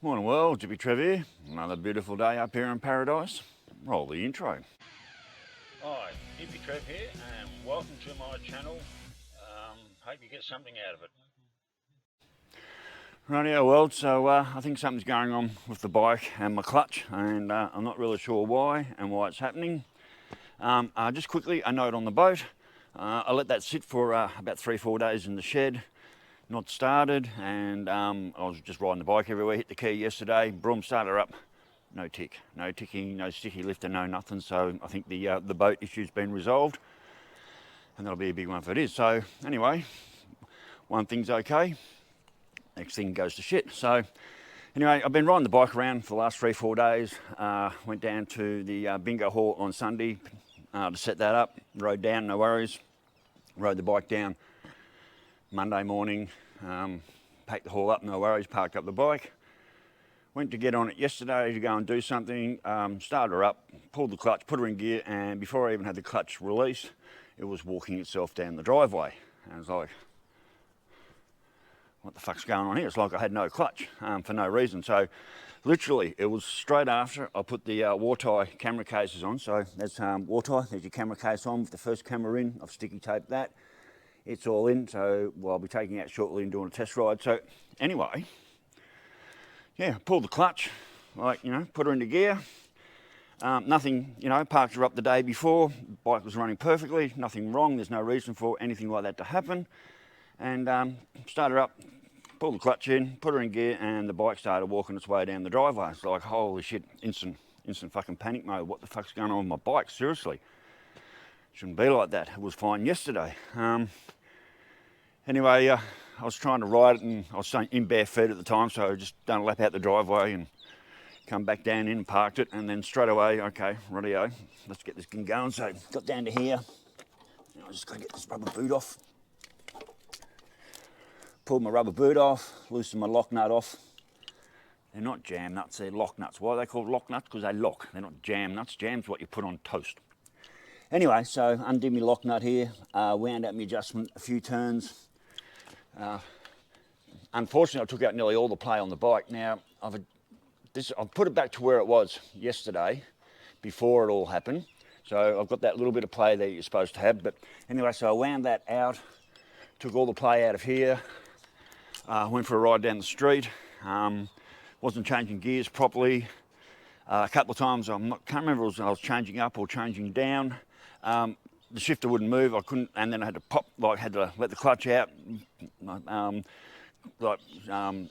Morning world, Hippy Trev here. Another beautiful day up here in paradise. Roll the intro. Hi, Hippy Trev here and welcome to my channel. Hope you get something out of it. Rightio world, so I think something's going on with the bike and my clutch, and I'm not really sure why and why it's happening. Just quickly, a note on the boat. I let that sit for about 3-4 days in the shed, not started, and I was just riding the bike everywhere, hit the key yesterday, broom starter up, no tick, no ticking, no sticky lifter, no nothing. So I think the boat issue's been resolved, and that'll be a big one if it is. So anyway, one thing's okay, next thing goes to shit. So anyway, I've been riding the bike around for the last 3-4 days. Went down to the bingo hall on Sunday to set that up, rode down, no worries, rode the bike down Monday morning, packed the haul up, no worries, parked up the bike. Went to get on it yesterday to go and do something, started her up, pulled the clutch, put her in gear, and before I even had the clutch released, it was walking itself down the driveway. And I was like, what the fuck's going on here? It's like I had no clutch for no reason. So literally, it was straight after I put the Wartie camera cases on. So that's Wartie, there's your camera case on with the first camera in. I've sticky taped that. It's all in, so I'll be taking it out shortly and doing a test ride. So anyway, yeah, pulled the clutch, like, put her into gear. Nothing, parked her up the day before. Bike was running perfectly, nothing wrong. There's no reason for anything like that to happen. And started her up, pulled the clutch in, put her in gear, and the bike started walking its way down the driveway. It's like, holy shit, instant fucking panic mode. What the fuck's going on with my bike? Seriously. Shouldn't be like that. It was fine yesterday. Anyway, I was trying to ride it, and I was in bare feet at the time, so I just done a lap out the driveway and come back down in, parked it, and then straight away, okay, rightio, let's get this thing going. So got down to here. I just got to get this rubber boot off. Pulled my rubber boot off, loosened my lock nut off. They're not jam nuts, they're lock nuts. Why are they called lock nuts? Because they lock. They're not jam nuts. Jam's what you put on toast. Anyway, so undid my lock nut here, wound out my adjustment a few turns. Unfortunately, I took out nearly all the play on the bike. Now, I've put it back to where it was yesterday, before it all happened. So I've got that little bit of play that you're supposed to have. But anyway, so I wound that out, took all the play out of here, went for a ride down the street, wasn't changing gears properly. A couple of times, can't remember if I was changing up or changing down. The shifter wouldn't move, I couldn't, and then I had to let the clutch out.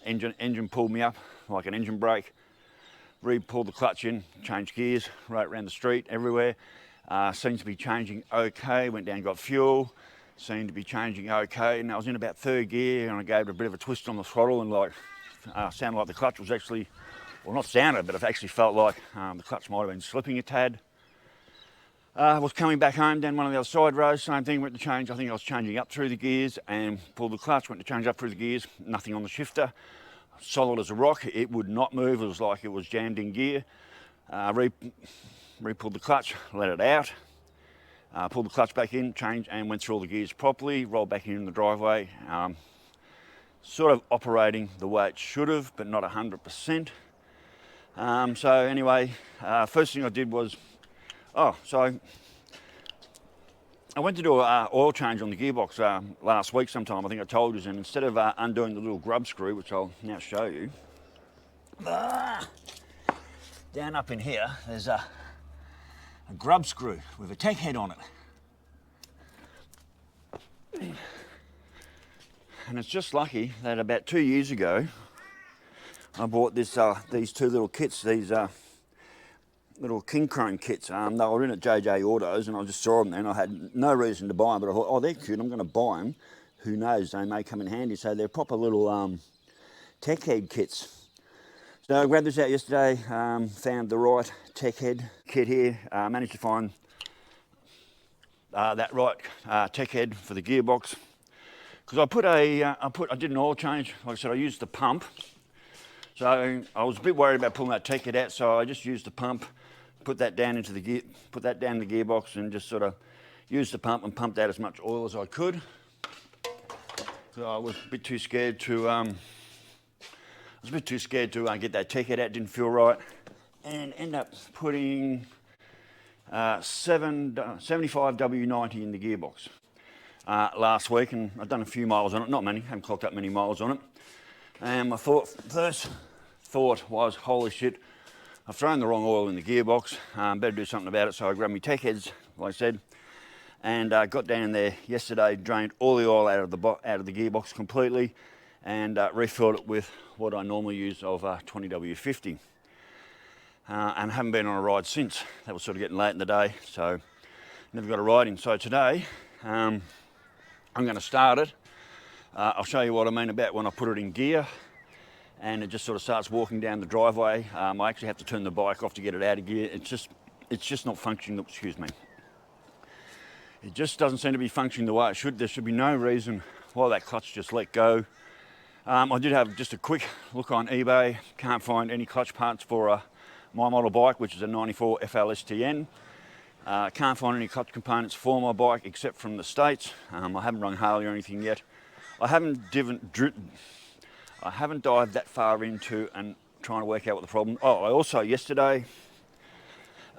Engine pulled me up, like an engine brake. Pulled the clutch in, changed gears, right around the street, everywhere. Seems to be changing okay, went down, got fuel. Seemed to be changing okay, and I was in about third gear, and I gave it a bit of a twist on the throttle, and sounded like the clutch was actually, well, not sounded, but it actually felt like the clutch might have been slipping a tad. Was coming back home down one of the other side roads, same thing, went to change. I think I was changing up through the gears and pulled the clutch, went to change up through the gears, nothing on the shifter. Solid as a rock, it would not move, it was like it was jammed in gear. Re-pulled the clutch, let it out. Pulled the clutch back in, changed, and went through all the gears properly, rolled back in the driveway. Sort of operating the way it should have, but not 100%. So anyway, first thing I did was, so I went to do an oil change on the gearbox last week sometime, I think I told you, and instead of undoing the little grub screw, which I'll now show you, down up in here, there's a grub screw with a tech head on it. And it's just lucky that about 2 years ago, I bought these two little kits, these little King Chrome kits. They were in at JJ Autos, and I just saw them there, and I had no reason to buy them, but I thought, oh, they're cute, I'm going to buy them. Who knows, they may come in handy. So they're proper little tech head kits. So I grabbed this out yesterday, found the right tech head kit here, managed to find that right tech head for the gearbox. Because I did an oil change, like I said, I used the pump. So I was a bit worried about pulling that tech head out, so I just used the pump, put that down into the gearbox, and just sort of used the pump and pumped out as much oil as I could. So I was a bit too scared to was a bit too scared to get that tech head out, didn't feel right, and end up putting 75 W90 in the gearbox last week, and I've done a few miles on it, not many, haven't clocked up many miles on it. And my first thought was, holy shit, I've thrown the wrong oil in the gearbox, better do something about it. So I grabbed my tech heads, like I said, and got down there yesterday, drained all the oil out of the gearbox completely, and refilled it with what I normally use of 20W50. And haven't been on a ride since. That was sort of getting late in the day, so never got a ride in. So today, I'm going to start it. I'll show you what I mean about when I put it in gear and it just sort of starts walking down the driveway. I actually have to turn the bike off to get it out of gear. It's just not functioning, excuse me. It just doesn't seem to be functioning the way it should. There should be no reason why that clutch just let go. I did have just a quick look on eBay. Can't find any clutch parts for my model bike, which is a 94 FLSTN. Can't find any clutch components for my bike except from the States. I haven't run Harley or anything yet. I haven't dived that far into and trying to work out what the problem. Oh, I also yesterday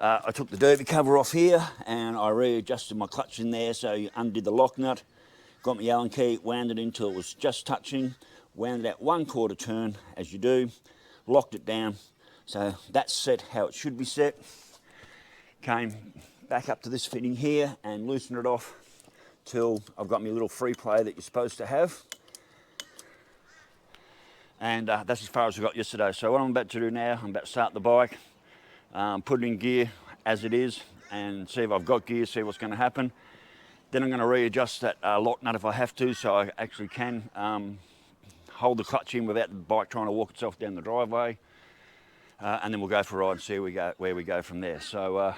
I took the derby cover off here and I readjusted my clutch in there. So you undid the lock nut, got my Allen key, wound it until it was just touching, wound it out 1/4 turn as you do, locked it down. So that's set how it should be set. Came back up to this fitting here and loosened it off till I've got my little free play that you're supposed to have. And that's as far as I got yesterday. So what I'm about to do now, I'm about to start the bike, put it in gear as it is and see if I've got gear, see what's going to happen. Then I'm going to readjust that lock nut if I have to, so I actually can hold the clutch in without the bike trying to walk itself down the driveway. And then we'll go for a ride and see where we go from there. So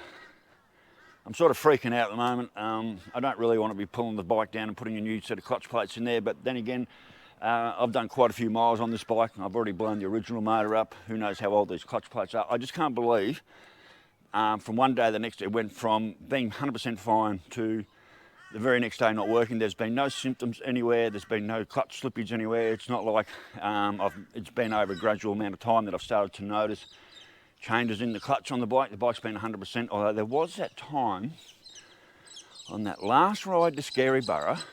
I'm sort of freaking out at the moment. I don't really want to be pulling the bike down and putting a new set of clutch plates in there, but then again, I've done quite a few miles on this bike. I've already blown the original motor up. Who knows how old these clutch plates are. I just can't believe from one day to the next, it went from being 100% fine to the very next day not working. There's been no symptoms anywhere. There's been no clutch slippage anywhere. It's not like it's been over a gradual amount of time that I've started to notice changes in the clutch on the bike. The bike's been 100%, although there was that time on that last ride to Scaryborough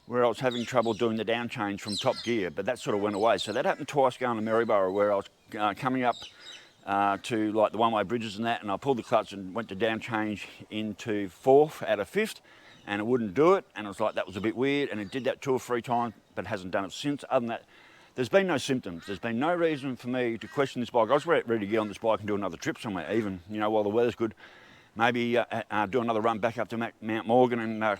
where I was having trouble doing the down change from top gear, but that sort of went away. So that happened twice going to Maryborough, where I was coming up to like the one-way bridges and that, and I pulled the clutch and went to down change into 4th out of 5th, and it wouldn't do it, and I was like, that was a bit weird, and it did that 2 or 3 times, but hasn't done it since. Other than that, there's been no symptoms. There's been no reason for me to question this bike. I was ready to get on this bike and do another trip somewhere, even, you know, while the weather's good. Maybe do another run back up to Mount Morgan, and I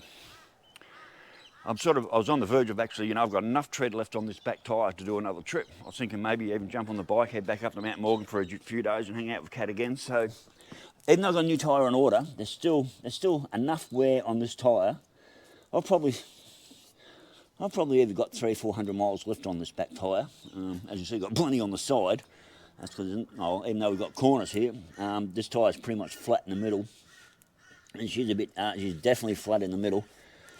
was on the verge of actually, you know, I've got enough tread left on this back tyre to do another trip. I was thinking maybe even jump on the bike, head back up to Mount Morgan for a few days and hang out with Kat again. So even though I've got a new tyre on order, there's still enough wear on this tyre. I've probably either got 300-400 miles left on this back tyre. As you see, got plenty on the side. That's because, even though we've got corners here, this tyre's pretty much flat in the middle. And she's she's definitely flat in the middle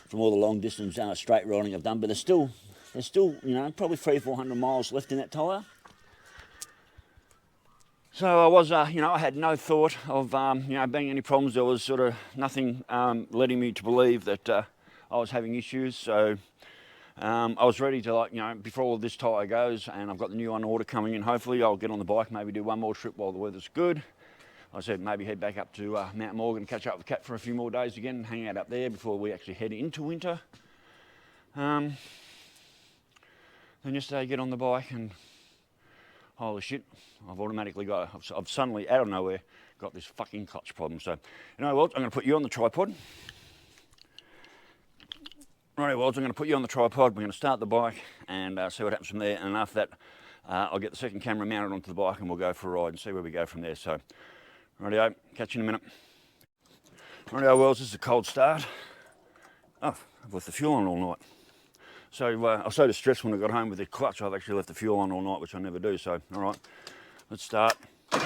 from all the long distance straight riding I've done. But there's still, you know, probably 300-400 miles left in that tyre. So I was, you know, I had no thought of, you know, being any problems. There was sort of nothing letting me to believe that I was having issues. So I was ready to, like, you know, before all this tyre goes, and I've got the new on order coming in. Hopefully I'll get on the bike, maybe do one more trip while the weather's good. I said maybe head back up to Mount Morgan, catch up with Kat for a few more days again, and hang out up there before we actually head into winter. Then yesterday, get on the bike and holy shit, I've suddenly, out of nowhere, got this fucking clutch problem. So, you know what, I'm going to put you on the tripod. Righty, well, I'm going to put you on the tripod. We're going to start the bike and see what happens from there. And after that, I'll get the second camera mounted onto the bike and we'll go for a ride and see where we go from there. So, rightio, catch you in a minute. Rightio, Wells, this is a cold start. Oh, I've left the fuel on all night. So I was so distressed when I got home with the clutch, I've actually left the fuel on all night, which I never do. So, all right, let's start. So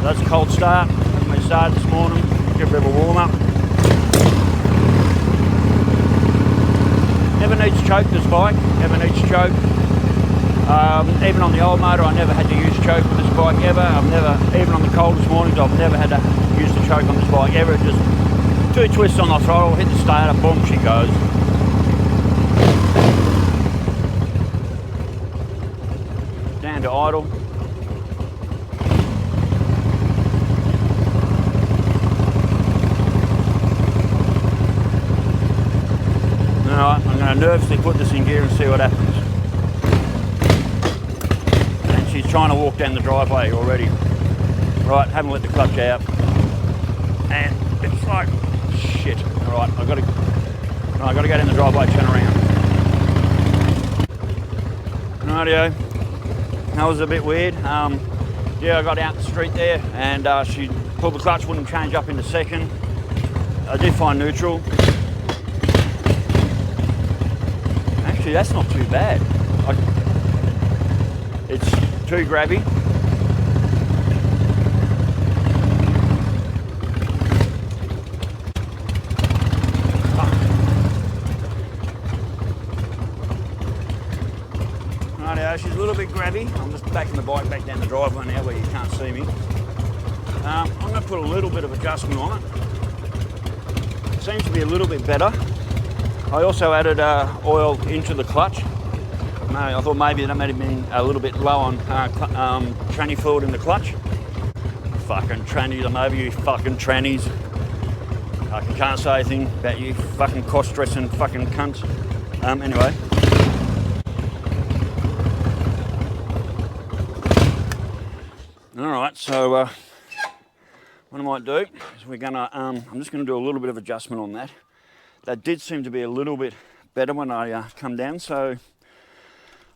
that's a cold start. That's me started this morning. Give a bit of a warm up. never needs choke, this bike, never needs choke. Even on the old motor, I never had to use choke with this bike ever. I've never, even on the coldest mornings, I've never had to use the choke on this bike ever. It just 2 twists on the throttle, hit the starter, boom, she goes. Down to idle. Alright, I'm going to nervously put this in gear and see what happens. And she's trying to walk down the driveway already. Right, haven't let the clutch out. And it's like, shit. Alright, I've got to go down the driveway, turn around. Rightio. That was a bit weird. Yeah, I got out the street there and she pulled the clutch, wouldn't change up into second. I did find neutral. Actually, that's not too bad. It's too grabby. Rightio, she's a little bit grabby. I'm just backing the bike back down the driveway now where you can't see me. I'm going to put a little bit of adjustment on it. Seems to be a little bit better. I also added oil into the clutch. I thought maybe that might have been a little bit low on tranny fluid in the clutch. Fucking trannies, I'm over you fucking trannies. I can't say anything about you fucking cross-dressing fucking cunts. Anyway. Alright, so what I might do is we're gonna, I'm just gonna do a little bit of adjustment on that. That did seem to be a little bit better when I come down, so I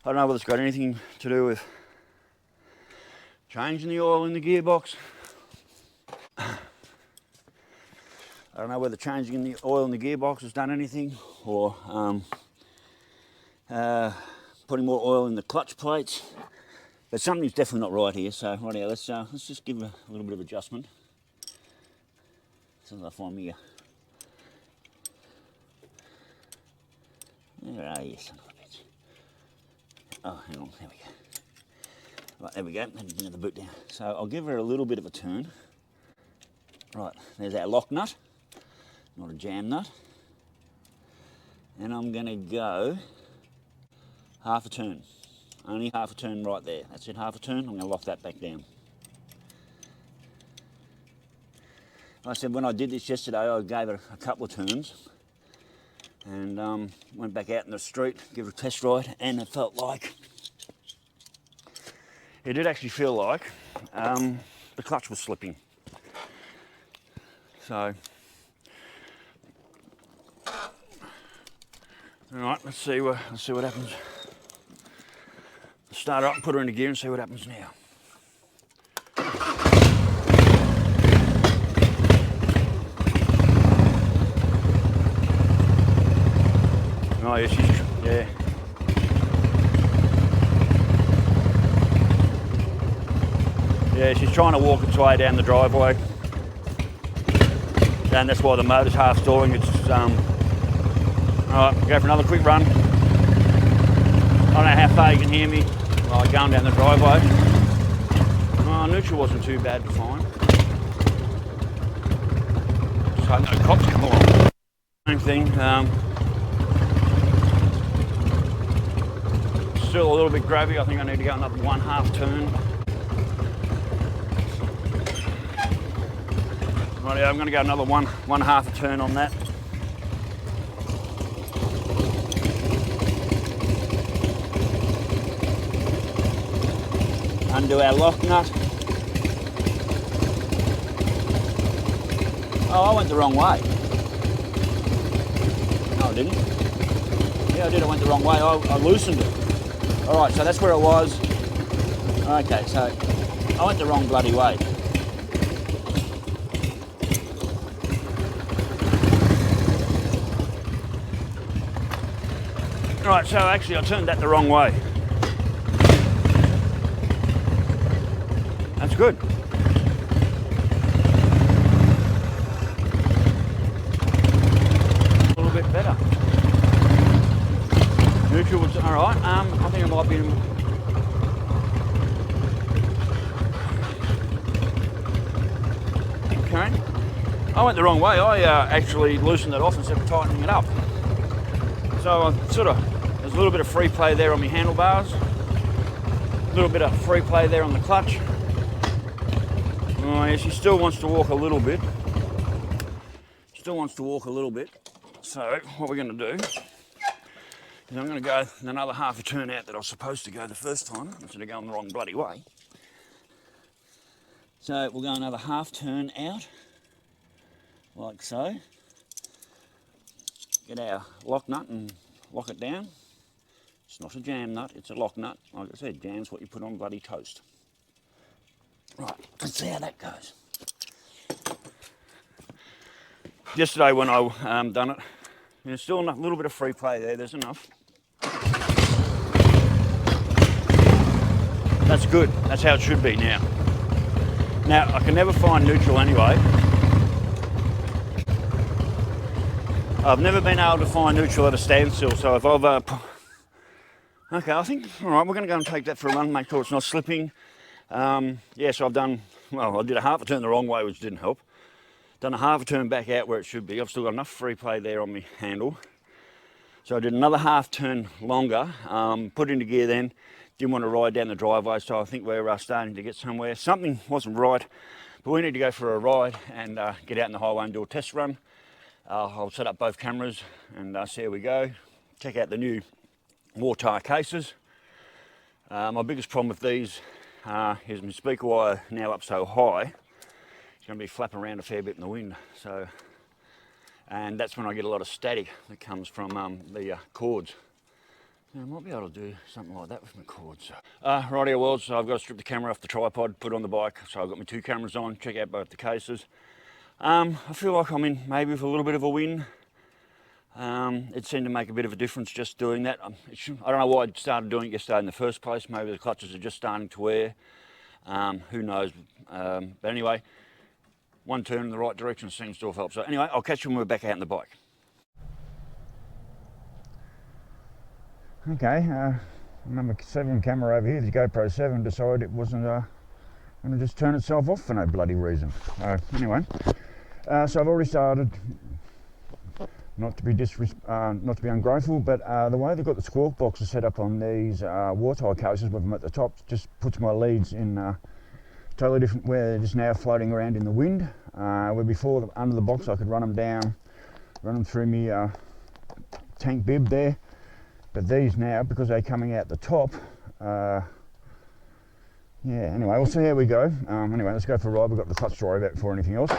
don't know whether it's got anything to do with changing the oil in the gearbox. I don't know whether changing the oil in the gearbox has done anything, or putting more oil in the clutch plates. But something's definitely not right here, so right here, let's just give a little bit of adjustment. So I find me Where are you, son of a bitch? Oh, hang on, there we go. Right, there we go, let me bring the boot down. So I'll give her a little bit of a turn. Right, there's our lock nut, not a jam nut. And I'm gonna go half a turn. Only half a turn right there. That's it, half a turn. I'm gonna lock that back down. Like I said, when I did this yesterday, I gave it a couple of turns. And went back out in the street, give it a test ride, and it felt like, it did actually feel like the clutch was slipping. So, all right, let's see what happens. Start her up and put her into gear and see what happens now. Oh yeah, yeah. Yeah, she's trying to walk its way down the driveway. And that's why the motor's half stalling. It's alright, go for another quick run. I don't know how far you can hear me while going down the driveway. Oh, neutral wasn't too bad to find. Just hope no cops come along. Same thing. Still a little bit grabby. I think I need to go another 1/2 turn. Right, yeah, I'm going to go another 1/2 turn on that. Undo our lock nut. Oh, I went the wrong way. No, I didn't. Yeah, I did. I went the wrong way. I loosened it. All right, so that's where it was. Okay, so I went the wrong bloody way. All right, so actually I turned that the wrong way. That's good. A little bit better. Neutral was alright. I think it might be okay. I went the wrong way. I actually loosened it off instead of tightening it up. So I there's a little bit of free play there on my handlebars. A little bit of free play there on the clutch. Oh, yeah, she still wants to walk a little bit. So what we're going to do is I'm going to go another half a turn out that I was supposed to go the first time instead of going the wrong bloody way. So we'll go another half turn out, like so. Get our lock nut and lock it down. It's not a jam nut, it's a lock nut. Like I said, jam's what you put on bloody toast. Right, let's see how that goes. Yesterday when I done it, there's still a little bit of free play there, there's enough. That's good, that's how it should be now. Now, I can never find neutral anyway. I've never been able to find neutral at a standstill, so if I've... okay, I think, all right, we're going to go and take that for a run, make sure it's not slipping. Yeah, so I've done, well, I did a half a turn the wrong way, which didn't help. Done a half a turn back out where it should be. I've still got enough free play there on my handle. So I did another half turn longer, put into gear then. Didn't want to ride down the driveway, so I think we're starting to get somewhere. Something wasn't right, but we need to go for a ride and get out in the highway and do a test run. I'll set up both cameras and see how we go. Check out the new war tire cases. My biggest problem with these is my speaker wire now up so high. It's going to be flapping around a fair bit in the wind. So, and that's when I get a lot of static that comes from the cords. Now, I might be able to do something like that with my cords. Rightio world, so I've got to strip the camera off the tripod, put it on the bike. So I've got my two cameras on, check out both the cases. I feel like I'm in maybe with a little bit of a wind. It seemed to make a bit of a difference just doing that. I don't know why I started doing it yesterday in the first place. Maybe the clutches are just starting to wear. Who knows? But anyway, one turn in the right direction seems to have helped. So anyway, I'll catch you when we're back out on the bike. Okay, number 7 camera over here, the GoPro 7, decided it wasn't going to just turn itself off for no bloody reason. Anyway, so I've already started. Not to be ungrateful, but the way they've got the squawk boxes set up on these war tire cases with them at the top just puts my leads in totally different, where they're just now floating around in the wind. Where before under the box I could run them down, run them through me tank bib there, but these now, because they're coming out the top, yeah, anyway, we'll see how we go. Anyway, let's go for a ride. We've got the clutch to worry about before anything else.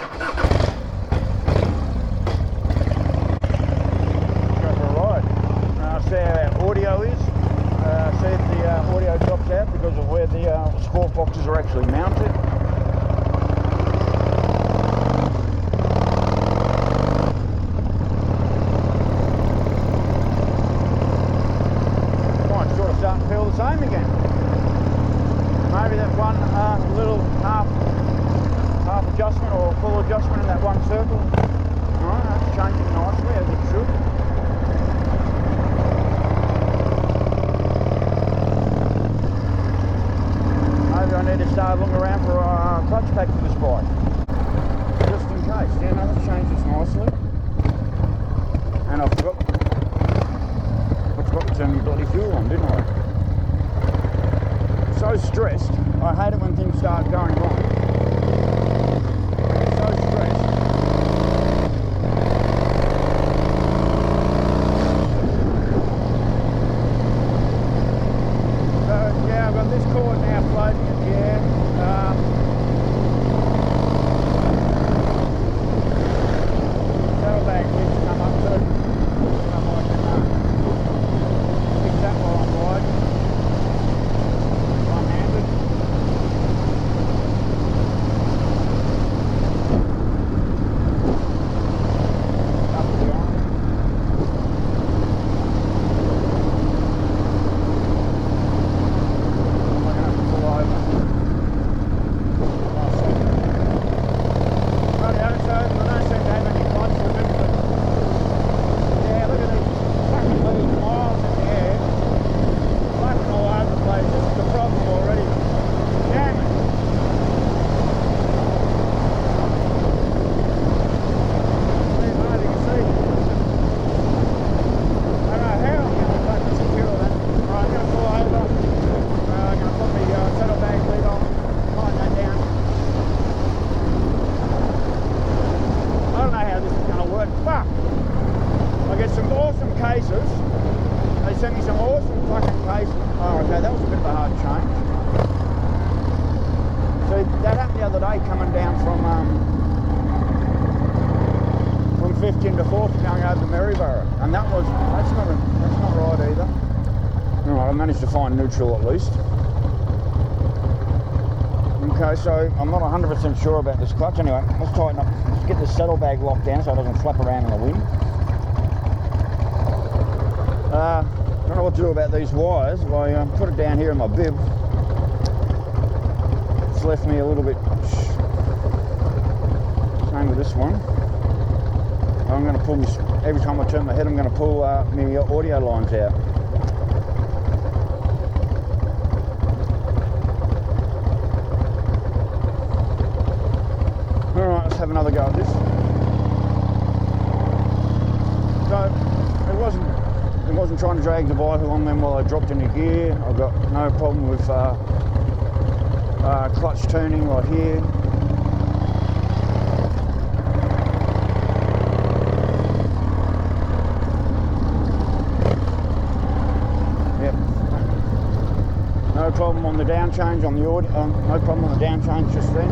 See how our audio is, see if the audio drops out because of where the squawk boxes are actually mounted. Might sort of start to feel the same again. Maybe that one little half adjustment or full adjustment in that one circle. Alright, that's changing nicely as it should. I need to start looking around for a clutch pack for this bike, just in case. Yeah, no, that changes nicely. And I forgot to turn my bloody fuel on, didn't I? So stressed. I hate it when things start going wrong. I get so stressed. So yeah, I've got this cord now floating in the air. Saddlebag needs to come up too. So I can fix that while I'm riding. One-handed. today coming down from 5th into 4th going over to Maryborough, and that's not right either. All right, I managed to find neutral at least. Okay, so I'm not 100% sure about this clutch. Anyway, let's tighten up. Let's get this saddlebag locked down so it doesn't flap around in the wind. I don't know what to do about these wires. I put it down here in my bib. It's left me a little bit. Same with this one. I'm going to pull this every time I turn my head. I'm going to pull my audio lines out. Alright, let's have another go at this. So, it wasn't trying to drag the bike along then while I dropped into gear. I've got no problem with clutch turning right here. Yep. No problem on the down change on the audio. No problem on the down change just then.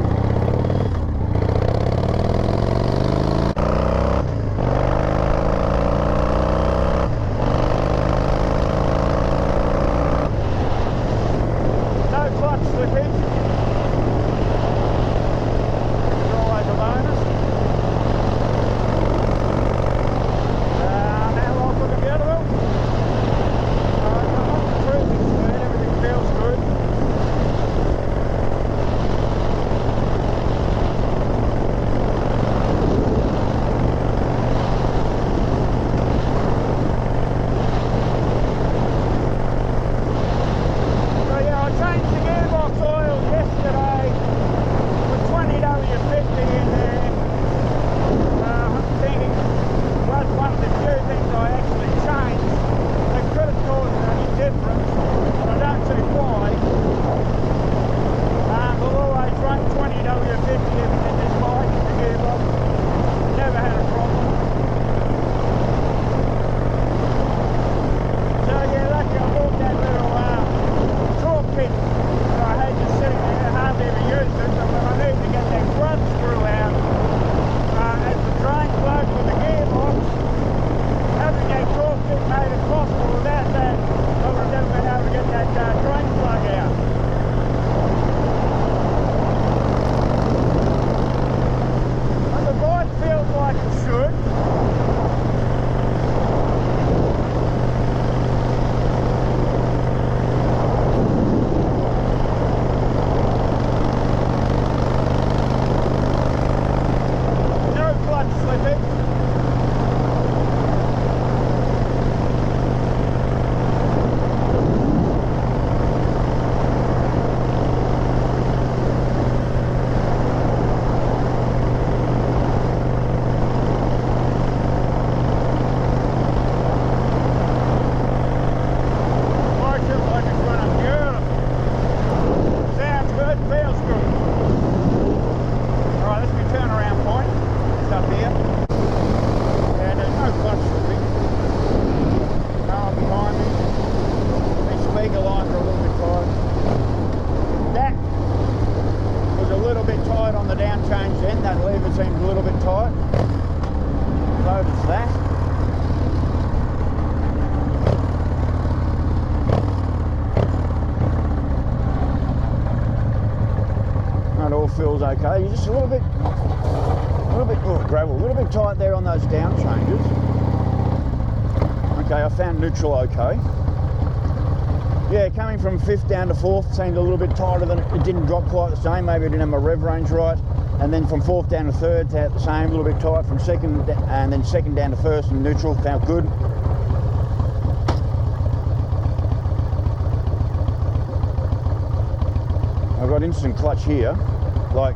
Feels okay. You're just a little bit gravel, a little bit tight there on those down changes. Okay, I found neutral okay. Yeah, coming from 5th down to 4th seemed a little bit tighter than it didn't drop quite the same. Maybe I didn't have my rev range right. And then from 4th down to 3rd, the same, a little bit tight from 2nd, and then 2nd down to 1st and neutral felt good. I've got instant clutch here. Like,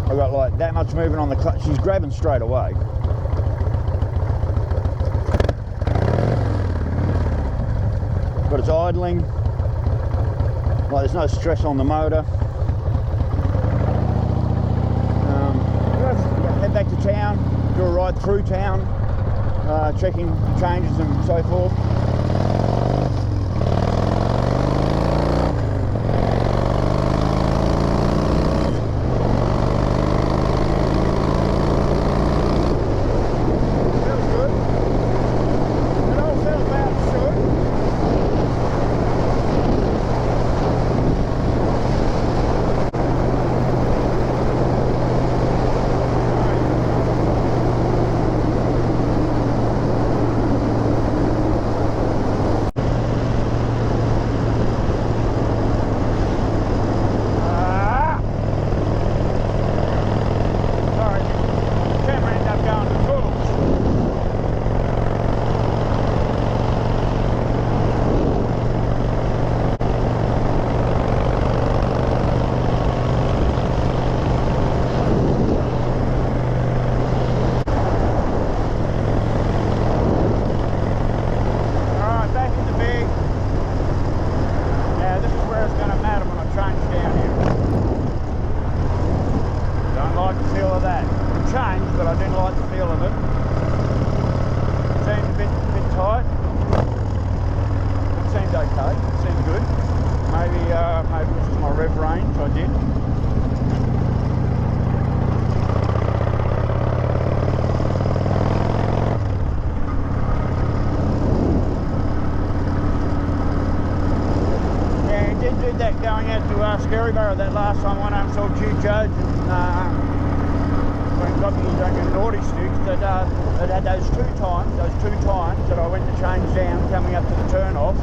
I've got like that much movement on the clutch. She's grabbing straight away. But it's idling. Like, there's no stress on the motor. Head back to town, do a ride through town, checking changes and so forth. okay. It seemed good. Maybe this is my rev range. I did. Yeah, he did that going out to Scary Barrow that last time. I went home and saw Q Judge and got me drinking naughty sticks that had those two times that I went to change down coming up to the turn off.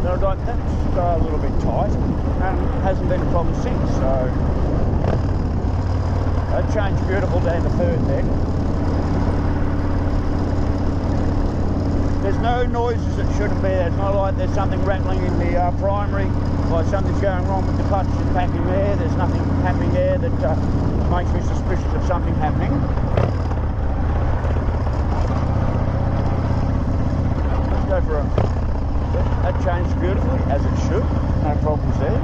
That I got that's a little bit tight and hasn't been a problem since. So that changed beautiful down to third there. There's no noises that shouldn't be there. It's not like there's something rattling in the primary, like something's going wrong with the clutch impacting there. There's nothing happening there that makes me suspicious of something happening. Let's go for a... That changed beautifully, as it should. No problems there.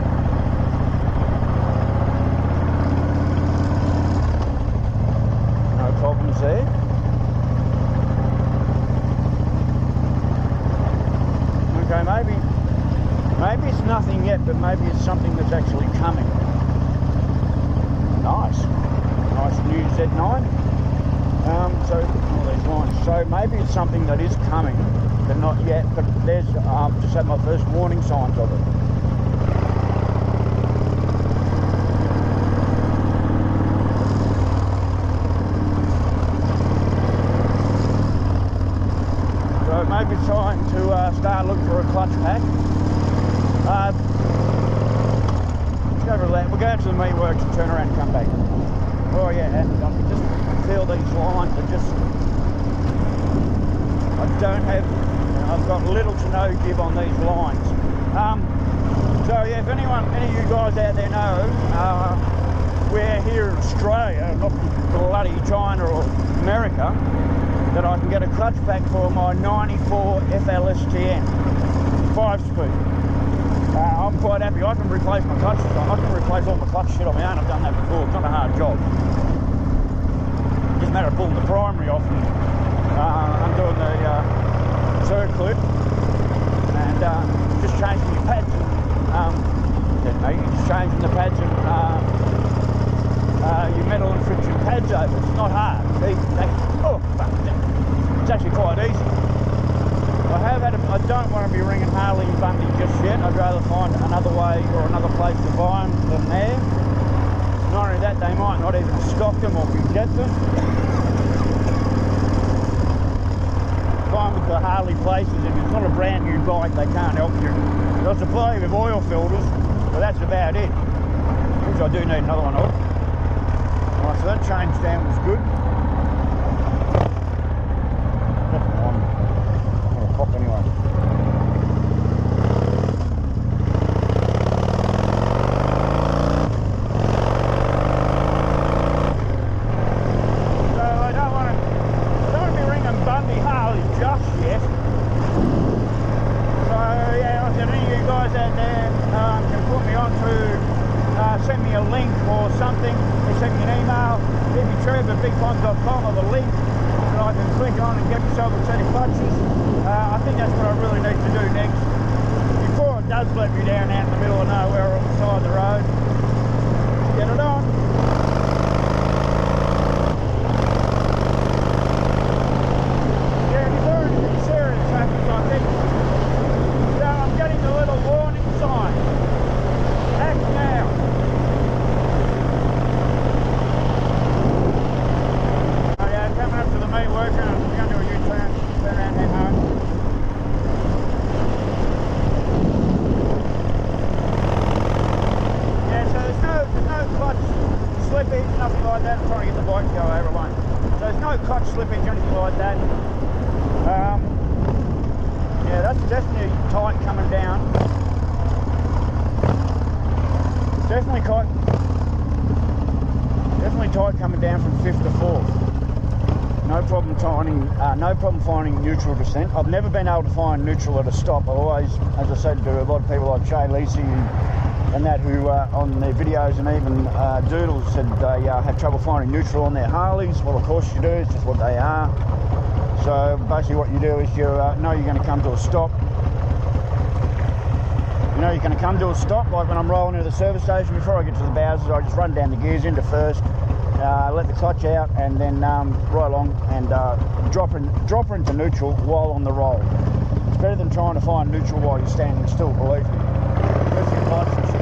No problems there. Okay, maybe it's nothing yet, but maybe it's something that's actually coming. Nice new Z9. So all these lines. So maybe it's something that is coming, but not yet. But there's just had my first warning signs of it. So maybe it's time to start looking for a clutch pack. Let's go over that. We'll go out to the meatworks and turn around and come back. Oh yeah, and I can just feel these lines are just... I've got little to no give on these lines. So yeah, if any of you guys out there know, we're here in Australia, not bloody China or America, that I can get a clutch pack for my 94 FLSTN 5-speed. I'm quite happy. I can replace my clutches. I can replace all my clutch shit on my own. I've done that before. It's not a hard job. Just a matter of pulling the primary off and undoing the circuit and just changing the pads and just changing the pads and your metal and friction pads over. It's not hard. It's actually quite easy. I don't want to be ringing Harley and Bundy just yet. I'd rather find another way or another place to buy them than there. Not only that, they might not even stock them or get them. Fine with the Harley places, if it's not a brand new bike, they can't help you. They'll supply you with oil filters, but that's about it. Which I do need another one of. Right, so that change down was good. Anyway. So I don't want to be ringing Bundy Harley just yet. So yeah, if any of you guys out there can put me on to send me a link or something, or send me an email, Hippy Trev at bigpond.com or the link that I can click on and get myself a set of clutches. I think that's what I really need to do next. Before it does let me down out in the middle of nowhere on the side of the road. Get it on. Yeah, if there's anything serious happens, I think. So I'm getting a little warning sign. Act now. Oh yeah, coming up to the meatworks and I'm going to do a U-turn. Turn around, head home. Yeah, so there's no clutch slippage, nothing like that. I'm trying to get the bike to go over alone. So there's no clutch slippage or anything like that. Yeah, that's definitely tight coming down. Definitely tight coming down from 5th to 4th. No problem finding neutral descent. I've never been able to find neutral at a stop. I always, as I said to a lot of people like Shay Lacey and that who on their videos and even Doodles said they have trouble finding neutral on their Harleys. Well, of course you do. It's just what they are. So basically what you do is you know you're going to come to a stop. you know, you're going to come to a stop, like when I'm rolling into the service station. Before I get to the Bowsers, I just run down the gears into first, let the clutch out, and then right along and drop her into neutral while on the roll. It's better than trying to find neutral while you're standing still, believe me. Especially in lights and shit.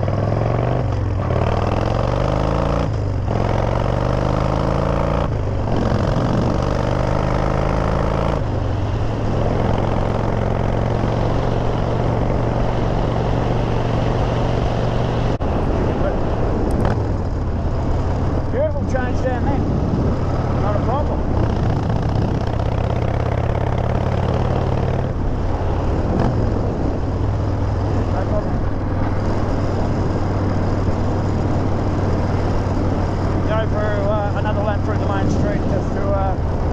Change down there, not a problem. No problem. Go for another lap through the main street just to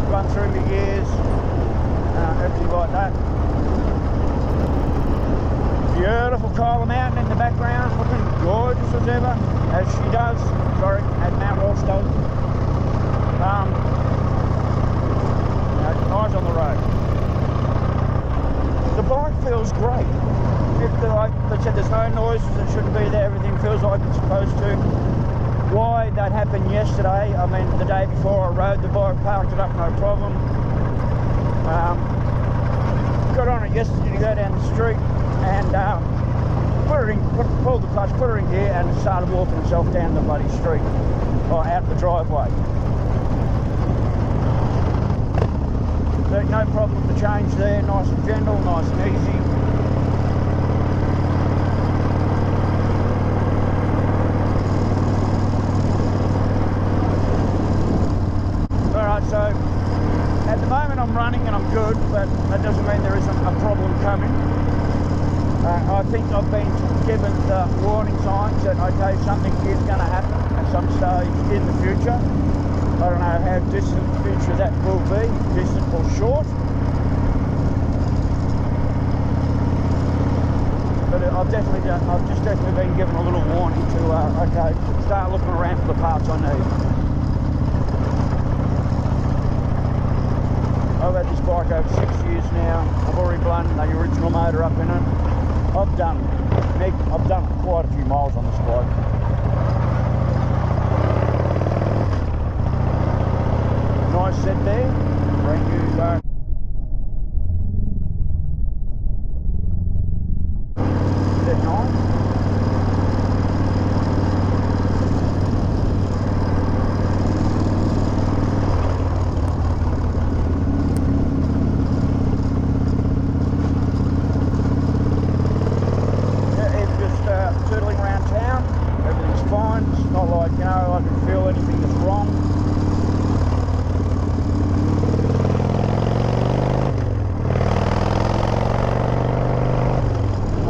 run through the gears, everything like that. Beautiful Kyla Mountain in the background, looking gorgeous as ever, as she does. Sorry, as Mount Walsh does. Eyes on the road. The bike feels great. Like I said, there's no noises that shouldn't be there. Everything feels like it's supposed to. Why that happened yesterday? I mean, the day before I rode the bike, parked it up, no problem. Got on it yesterday to go down the street and pulled the clutch, put her in gear, and it started walking itself down the bloody street, or out the driveway. So no problem with the change there, nice and gentle, nice and easy. Alright, so at the moment I'm running and I'm good, but that doesn't mean there isn't a problem coming. I think I've been given the warning signs that, okay, something is going to happen at some stage in the future. I don't know how distant the future that will be, distant or short. But I've just definitely been given a little warning to, okay, start looking around for the parts I need. I've had this bike over 6 years now. I've already blown the original motor up in it. I've done quite a few miles on this bike. Nice set there, brand new set 9. Tootling around town, everything's fine. It's not like, you know, I can feel anything that's wrong.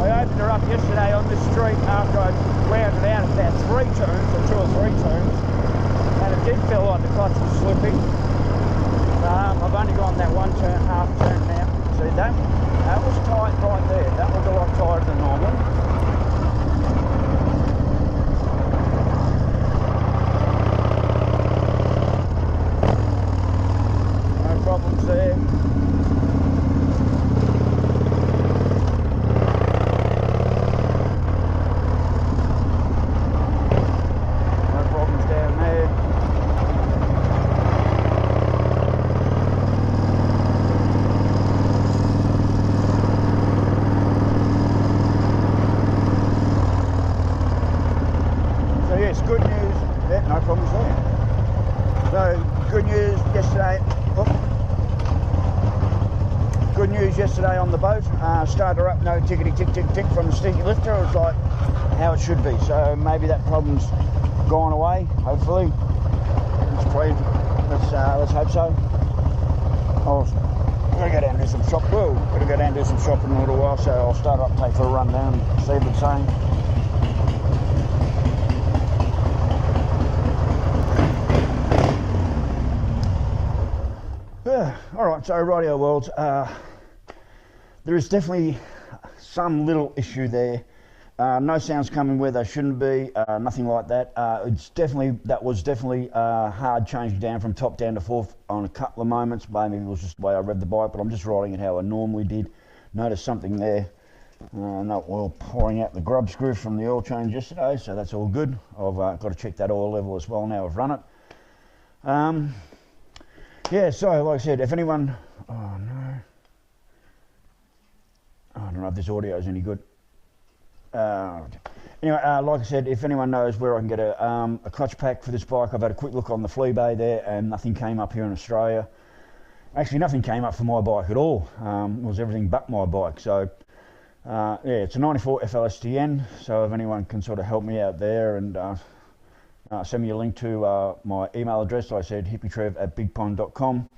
I opened her up yesterday on this street after I rounded out about 3 turns, or 2 or 3 turns, and it did feel like the clutch was slipping. I've only gone that 1 turn, half turn now. See that? That was tight right there. That was a lot tighter than normal. Problems there. No problems down there. So yes, good news. Yeah, no problems there. So good news yesterday. Good news yesterday on the boat. Started her up, no tickety tick tick tick from the sticky lifter. It was like how it should be. So maybe that problem's gone away. Hopefully, let's hope so. I've got to go down and do some shop. Well, got to go down and do some shopping in a little while. So I'll start up, take for a run down, see if it's saying. Alright, so rightio world, there is definitely some little issue there. No sounds coming where they shouldn't be, nothing like that. That was definitely hard changing down from top down to fourth on a couple of moments. Maybe it was just the way I read the bike, but I'm just riding it how I normally did. Noticed something there. No oil pouring out the grub screw from the oil change yesterday, so that's all good. I've got to check that oil level as well now I've run it. Yeah, so like I said, if anyone, oh no, I don't know if this audio is any good. Anyway, like I said, if anyone knows where I can get a clutch pack for this bike, I've had a quick look on the flea bay there and nothing came up here in Australia. Actually, nothing came up for my bike at all. It was everything but my bike. So, yeah, it's a 94 FLSTN, so if anyone can sort of help me out there and send me a link to my email address, I said hippytrev@bigpond.com.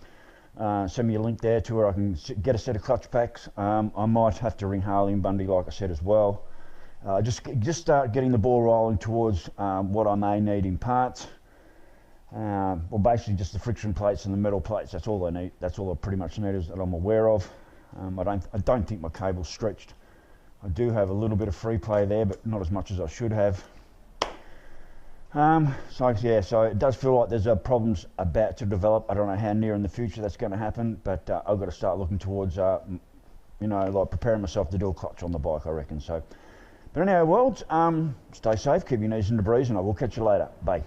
Send me a link there to where I can get a set of clutch packs. I might have to ring Harley and Bundy, like I said, as well. Just start getting the ball rolling towards what I may need in parts. Well, basically just the friction plates and the metal plates. That's all I need. That's all I pretty much need, is that I'm aware of. I don't think my cable's stretched. I do have a little bit of free play there, but not as much as I should have. So yeah, so it does feel like there's problems about to develop. I don't know how near in the future that's going to happen, but I've got to start looking towards, you know, like preparing myself to do a clutch on the bike, I reckon. So, but anyway, worlds, stay safe, keep your knees in the breeze, and I will catch you later. Bye.